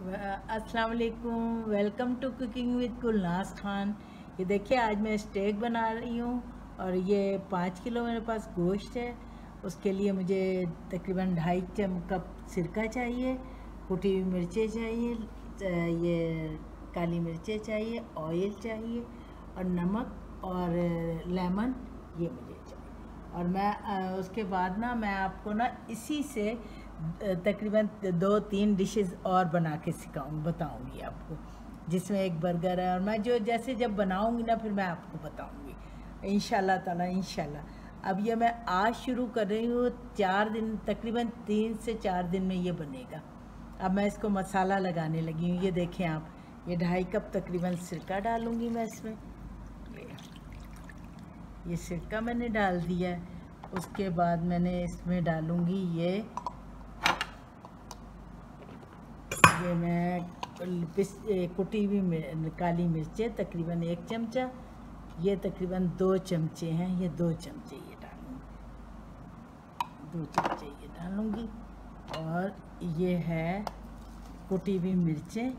अस्सलाम वालेकुम, welcome to cooking with Gulnaz Khan. ये देखिए आज मैं स्टेक बना रही हूँ और ये 5 किलो मेरे पास गोश्त है। उसके लिए मुझे तकरीबन 2.5 कप सिरका चाहिए, कुटी हुई मिर्चें चाहिए, ये काली मिर्चें चाहिए, ऑयल चाहिए और नमक और लेमन ये मुझे चाहिए। और मैं उसके बाद ना मैं आपको ना इसी से तकरीबन 2-3 डिशेस और बना के बताऊंगी आपको, जिसमें एक बर्गर है। और मैं जो जैसे जब बनाऊंगी ना फिर मैं आपको बताऊंगी इंशाल्लाह ताला इंशाल्लाह। अब ये मैं आज शुरू कर रही हूँ, 4 दिन तकरीबन 3 से 4 दिन में ये बनेगा। अब मैं इसको मसाला लगाने लगी हूँ। ये देखें आप, ये 2.5 कप तकरीबन सिरका डालूँगी मैं इसमें। ये सिरका मैंने डाल दिया है। उसके बाद मैंने इसमें डालूँगी ये मैं कुटी हुई काली मिर्चें तकरीबन 1 चमचा, ये तकरीबन 2 चमचे हैं, ये 2 चमचे ये डालूँगी, 2 चमचे ये डालूँगी। और ये है कुटी हुई मिर्चें,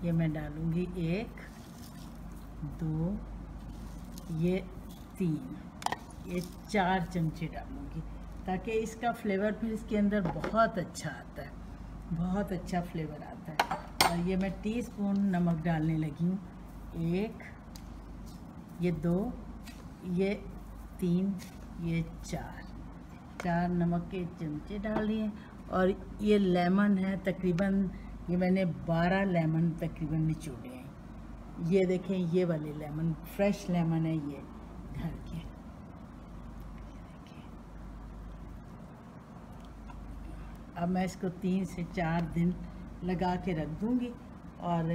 ये मैं डालूँगी 1 2 ये 3 ये 4 चमचे डालूँगी, ताकि इसका फ्लेवर फिर इसके अंदर बहुत अच्छा आता है, बहुत अच्छा फ्लेवर आता है। और ये मैं टीस्पून नमक डालने लगी हूँ, 1 ये 2 ये 3 ये 4 नमक के चमचे डाल दिए। और ये लेमन है तकरीबन, ये मैंने 12 लेमन तकरीबन निचोड़े हैं। ये देखें, ये वाले लेमन फ्रेश लेमन है, ये घर के। अब मैं इसको 3 से 4 दिन लगा के रख दूँगी। और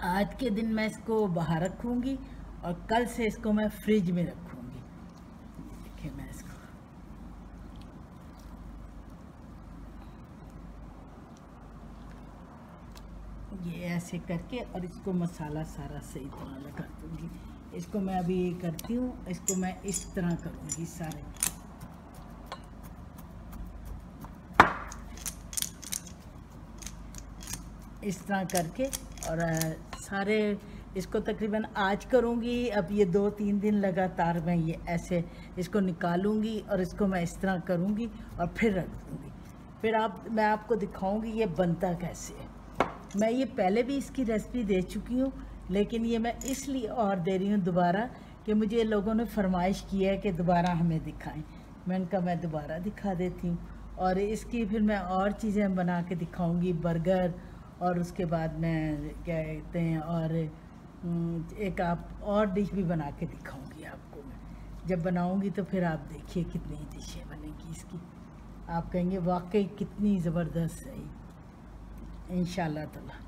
आज के दिन मैं इसको बाहर रखूँगी और कल से इसको मैं फ्रिज में रखूँगी। देखिए मैं इसको ये ऐसे करके और इसको मसाला सारा सही तरह लगा दूँगी। इसको मैं अभी ये करती हूँ, इसको मैं इस तरह करूँगी सारे। इस तरह करके और सारे इसको तकरीबन आज करूँगी। अब ये 2-3 दिन लगातार मैं ये ऐसे इसको निकालूंगी और इसको मैं इस तरह करूँगी और फिर रख दूँगी। फिर मैं आपको दिखाऊँगी ये बनता कैसे है। मैं ये पहले भी इसकी रेसिपी दे चुकी हूँ, लेकिन ये मैं इसलिए और दे रही हूँ दोबारा कि मुझे लोगों ने फरमाइश की है कि दोबारा हमें दिखाएं। मैंने कहा मैं दोबारा दिखा देती हूँ। और इसकी फिर मैं और चीज़ें बना के दिखाऊँगी, बर्गर, और उसके बाद मैं क्या कहते हैं और एक आप और डिश भी बना के दिखाऊंगी आपको। मैं जब बनाऊंगी तो फिर आप देखिए कितनी डिशें बनेंगी इसकी, आप कहेंगे वाकई कितनी ज़बरदस्त है इंशाल्लाह ताला।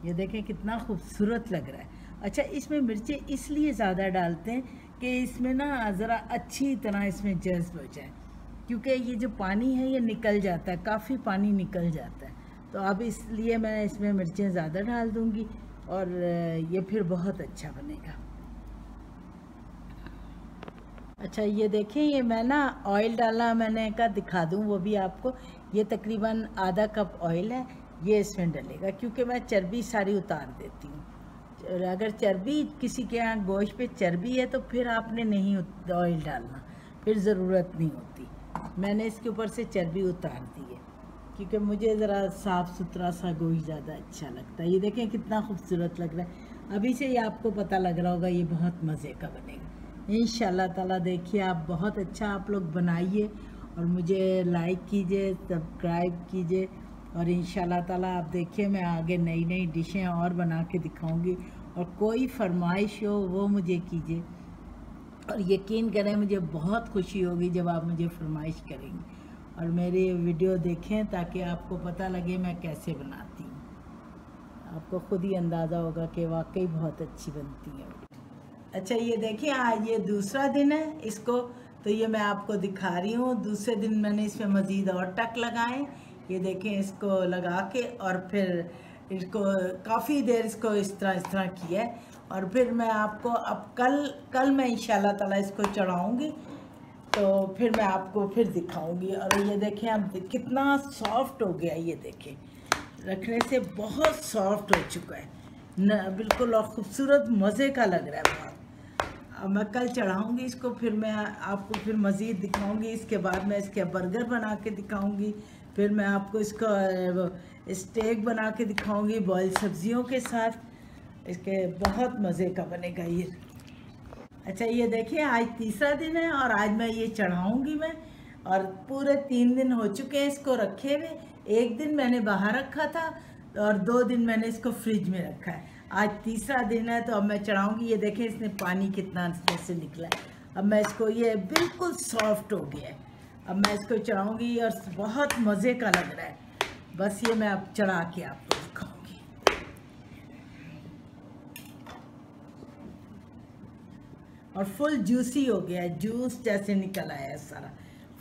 ये देखें कितना खूबसूरत लग रहा है। अच्छा, इसमें मिर्चें इसलिए ज़्यादा डालते हैं कि इसमें ना ज़रा अच्छी तरह इसमें जज्ब हो जाए, क्योंकि ये जो पानी है ये निकल जाता है, काफ़ी पानी निकल जाता है। तो अब इसलिए मैं इसमें मिर्चें ज़्यादा डाल दूँगी और ये फिर बहुत अच्छा बनेगा। अच्छा, ये देखें, ये मैं ना ऑयल डाला, मैंने कहा दिखा दूँ वो भी आपको। ये तकरीबन आधा कप ऑयल है, ये इसमें डलेगा, क्योंकि मैं चर्बी सारी उतार देती हूँ। अगर चर्बी किसी के यहाँ गोश्त पे चर्बी है तो फिर आपने नहीं ऑयल डालना, फिर ज़रूरत नहीं होती। मैंने इसके ऊपर से चर्बी उतार दी है, क्योंकि मुझे ज़रा साफ़ सुथरा सा गोश्त ज़्यादा अच्छा लगता है। ये देखें कितना खूबसूरत लग रहा है। अभी से ये आपको पता लग रहा होगा ये बहुत मज़े का बनेगा इंशाल्लाह ताला। देखिए आप बहुत अच्छा आप लोग बनाइए और मुझे लाइक कीजिए, सब्सक्राइब कीजिए। और इंशाल्लाह ताला आप देखिए मैं आगे नई नई डिशें और बना के दिखाऊंगी। और कोई फरमाइश हो वो मुझे कीजिए, और यकीन करें मुझे बहुत खुशी होगी जब आप मुझे फरमाइश करेंगे और मेरी वीडियो देखें, ताकि आपको पता लगे मैं कैसे बनाती हूँ। आपको खुद ही अंदाज़ा होगा कि वाकई बहुत अच्छी बनती है। अच्छा, ये देखिए आज ये दूसरा दिन है इसको, तो ये मैं आपको दिखा रही हूँ। दूसरे दिन मैंने इसमें मज़ीद और टक लगाए। ये देखें, इसको लगा के और फिर इसको काफ़ी देर इसको इस तरह किया है। और फिर मैं आपको अब कल मैं इंशाल्लाह ताला इसको चढ़ाऊँगी, तो फिर मैं आपको फिर दिखाऊंगी। और ये देखें अब कितना सॉफ्ट हो गया, ये देखें रखने से बहुत सॉफ्ट हो चुका है न, बिल्कुल, और ख़ूबसूरत मज़े का लग रहा है बहुत। अब मैं कल चढ़ाऊँगी इसको, फिर मैं आपको फिर मज़ीद दिखाऊँगी। इसके बाद मैं इसके बर्गर बना के दिखाऊँगी, फिर मैं आपको इसका स्टेक बना के दिखाऊँगी बॉयल सब्जियों के साथ। इसके बहुत मज़े का बनेगा ये। अच्छा ये देखिए, आज तीसरा दिन है और आज मैं ये चढ़ाऊँगी मैं, और पूरे 3 दिन हो चुके हैं इसको रखे हुए। 1 दिन मैंने बाहर रखा था और 2 दिन मैंने इसको फ्रिज में रखा है। आज तीसरा दिन है, तो अब मैं चढ़ाऊँगी। ये देखें इसने पानी कितना इसमें से निकला है। अब मैं इसको, ये बिल्कुल सॉफ्ट हो गया है। अब मैं इसको चढ़ाऊँगी और बहुत मज़े का लग रहा है। बस ये मैं अब चढ़ा के आपको दिखाऊँगी। और फुल जूसी हो गया है, जूस जैसे निकल आया है सारा,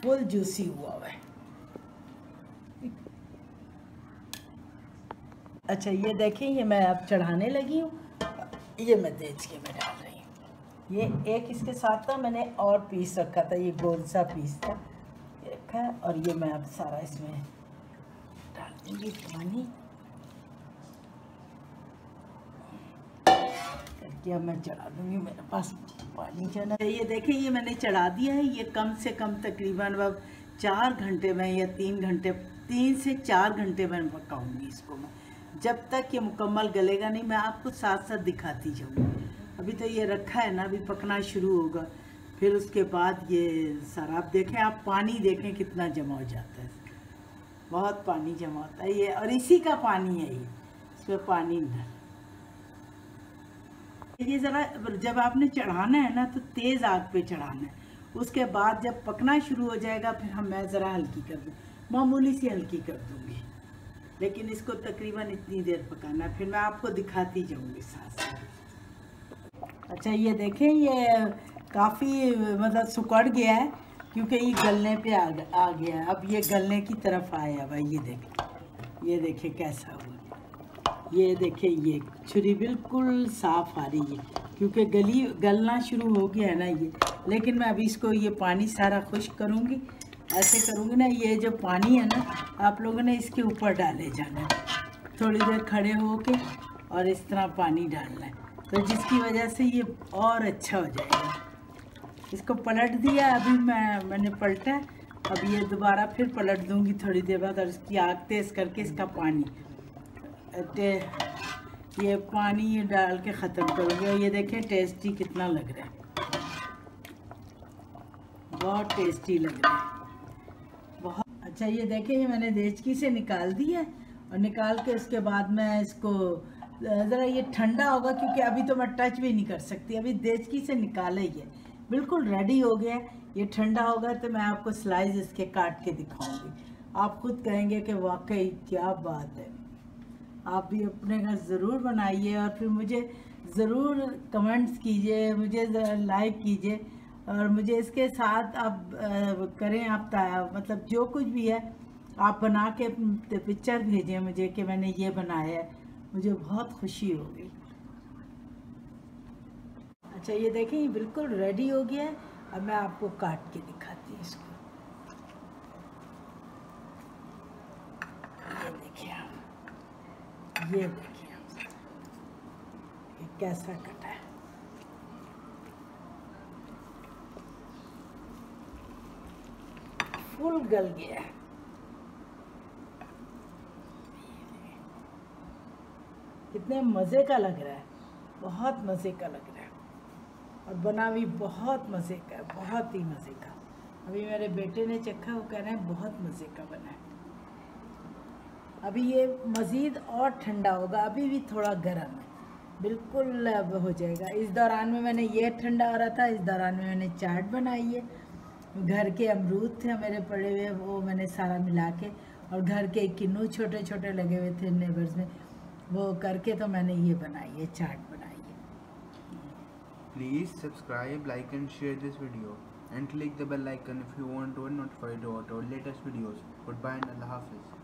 फुल जूसी हुआ है। अच्छा ये देखें, ये मैं अब चढ़ाने लगी हूँ। ये मैं देख के मैं डाल रही हूँ। ये एक इसके साथ था, मैंने और पीस रखा था, ये गोल सा पीस था, ये रखा है। और ये मैं अब सारा इसमें डाल दूँगी पानी करके। अब मैं चढ़ा दूँगी, मेरे पास पानी चढ़ा। ये देखें, ये मैंने चढ़ा दिया है। ये कम से कम तकरीबन अब 4 घंटे में या 3 घंटे, 3 से 4 घंटे में पकाऊंगी इसको मैं। जब तक ये मुकम्मल गलेगा नहीं, मैं आपको साथ साथ दिखाती जाऊँगी। अभी तो ये रखा है ना, अभी पकना शुरू होगा, फिर उसके बाद ये सारा। आप देखें, आप पानी देखें कितना जमा हो जाता है, बहुत पानी जमा होता है ये, और इसी का पानी है ये, इसमें पानी नहीं। ये ज़रा जब आपने चढ़ाना है ना, तो तेज़ आग पे चढ़ाना है। उसके बाद जब पकना शुरू हो जाएगा, फिर मैं ज़रा हल्की कर दूँ, मामूली सी हल्की कर दूँगी। लेकिन इसको तकरीबन इतनी देर पकाना है, फिर मैं आपको दिखाती जाऊँगी साथ साथ। अच्छा ये देखें, ये काफ़ी मतलब सिकुड़ गया है, क्योंकि ये गलने पे आ गया है। अब ये गलने की तरफ आया भाई। ये देखें कैसा हुआ। ये देखिए, ये छुरी बिल्कुल साफ़ आ रही है, क्योंकि गलना शुरू हो गया है ना ये। लेकिन मैं अभी इसको, ये पानी सारा खुश्क करूँगी। ऐसे करूँगी ना, ये जो पानी है ना, आप लोगों ने इसके ऊपर डाले जाना है, थोड़ी देर खड़े हो के, और इस तरह पानी डालना है, तो जिसकी वजह से ये और अच्छा हो जाएगा। इसको पलट दिया, अभी मैंने पलटा। अब ये दोबारा फिर पलट दूँगी थोड़ी देर बाद, और इसकी आग तेज़ करके इसका पानी, ये पानी डाल के ख़त्म करूँगी। ये देखें टेस्टी कितना लग रहा है, बहुत टेस्टी लग रहा है, बहुत अच्छा। ये देखें, ये मैंने देचकी से निकाल दी है, और निकाल के उसके बाद मैं इसको ज़रा, ये ठंडा होगा, क्योंकि अभी तो मैं टच भी नहीं कर सकती, अभी देचकी से निकाला ही है, बिल्कुल रेडी हो गया है। ये ठंडा होगा तो मैं आपको स्लाइस इसके काट के दिखाऊँगी। आप खुद कहेंगे कि वाकई क्या बात है। आप भी अपने घर ज़रूर बनाइए, और फिर मुझे ज़रूर कमेंट्स कीजिए, मुझे लाइक कीजिए, और मुझे इसके साथ आप करें, आप मतलब जो कुछ भी है आप बना के पिक्चर भेजें मुझे कि मैंने ये बनाया है, मुझे बहुत खुशी होगी। अच्छा ये देखें, ये बिल्कुल रेडी हो गया है। अब मैं आपको काट के दिखाती हूँ इसको। ये देखिए ये कैसा कटा है, फुल गल गया है। कितने मज़े का लग रहा है, बहुत मज़े का लग रहा है, और बना भी बहुत मज़े का है, बहुत ही मज़े का। अभी मेरे बेटे ने चखा, वो कह रहे हैं बहुत मज़े का बना है। अभी ये मज़ीद और ठंडा होगा, अभी भी थोड़ा गर्म है, बिल्कुल अब हो जाएगा। इस दौरान में मैंने ये ठंडा हो रहा था, इस दौरान में मैंने चाट बनाई है। घर के अमरूद थे मेरे पड़े हुए, वो मैंने सारा मिला के, और घर के किन्नू छोटे छोटे लगे हुए थे नेबर्स में, वो करके तो मैंने ये बनाई है, चाट बनाई है। Please subscribe, like and share this video, and click the bell icon if you want to be notified about our latest videos. Goodbye and Allah Hafiz.